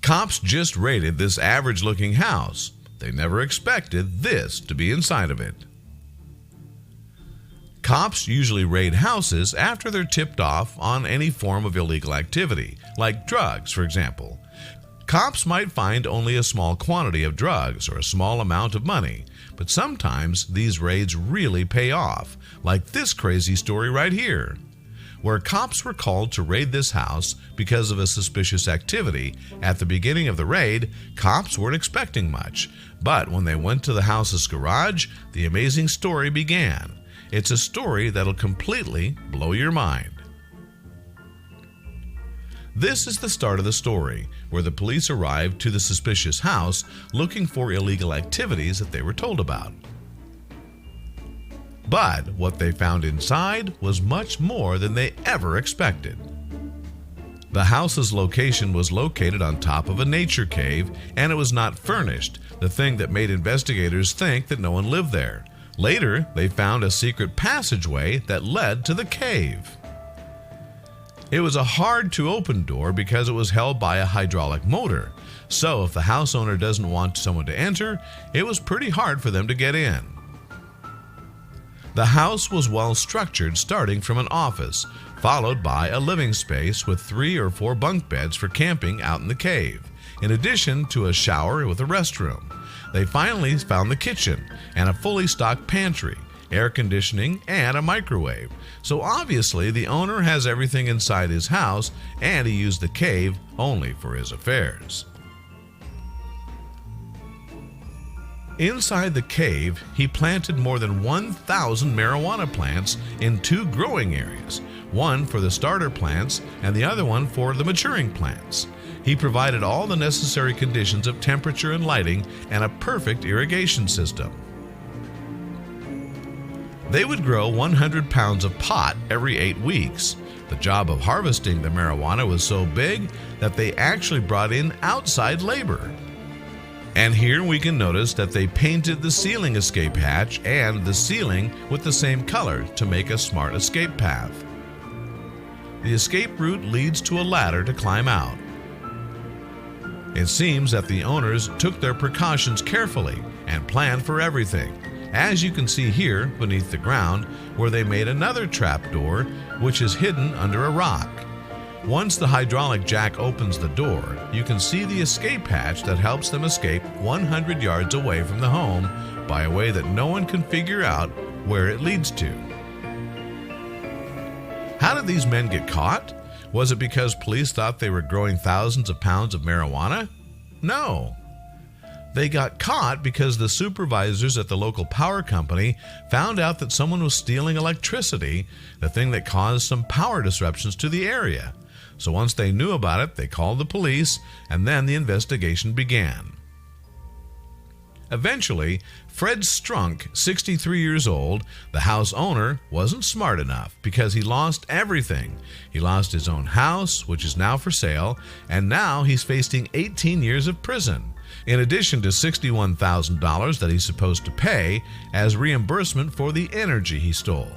Cops just raided this average-looking house. They never expected this to be inside of it. Cops usually raid houses after they're tipped off on any form of illegal activity, like drugs, for example. Cops might find only a small quantity of drugs or a small amount of money, but sometimes these raids really pay off, like this crazy story right here, where cops were called to raid this house because of a suspicious activity. At the beginning of the raid, cops weren't expecting much, but when they went to the house's garage, the amazing story began. It's a story that'll completely blow your mind. This is the start of the story, where the police arrived to the suspicious house looking for illegal activities that they were told about. But what they found inside was much more than they ever expected. The house's location was located on top of a nature cave, and it was not furnished, the thing that made investigators think that no one lived there. Later, they found a secret passageway that led to the cave. It was a hard-to-open door because it was held by a hydraulic motor, so if the house owner doesn't want someone to enter, it was pretty hard for them to get in. The house was well structured, starting from an office, followed by a living space with 3 or 4 bunk beds for camping out in the cave, in addition to a shower with a restroom. They finally found the kitchen and a fully stocked pantry, air conditioning, and a microwave. So obviously the owner has everything inside his house, and he used the cave only for his affairs. Inside the cave, he planted more than 1,000 marijuana plants in 2 growing areas, one for the starter plants and the other one for the maturing plants. He provided all the necessary conditions of temperature and lighting and a perfect irrigation system. They would grow 100 pounds of pot every 8 weeks. The job of harvesting the marijuana was so big that they actually brought in outside labor. And here we can notice that they painted the ceiling escape hatch and the ceiling with the same color to make a smart escape path. The escape route leads to a ladder to climb out. It seems that the owners took their precautions carefully and planned for everything, as you can see here beneath the ground, where they made another trap door which is hidden under a rock. Once the hydraulic jack opens the door, you can see the escape hatch that helps them escape 100 yards away from the home by a way that no one can figure out where it leads to. How did these men get caught? Was it because police thought they were growing thousands of pounds of marijuana? No. They got caught because the supervisors at the local power company found out that someone was stealing electricity, the thing that caused some power disruptions to the area. So once they knew about it, they called the police, and then the investigation began. Eventually, Fred Strunk, 63 years old, the house owner, wasn't smart enough because he lost everything. He lost his own house, which is now for sale, and now he's facing 18 years of prison, in addition to $61,000 that he's supposed to pay as reimbursement for the energy he stole.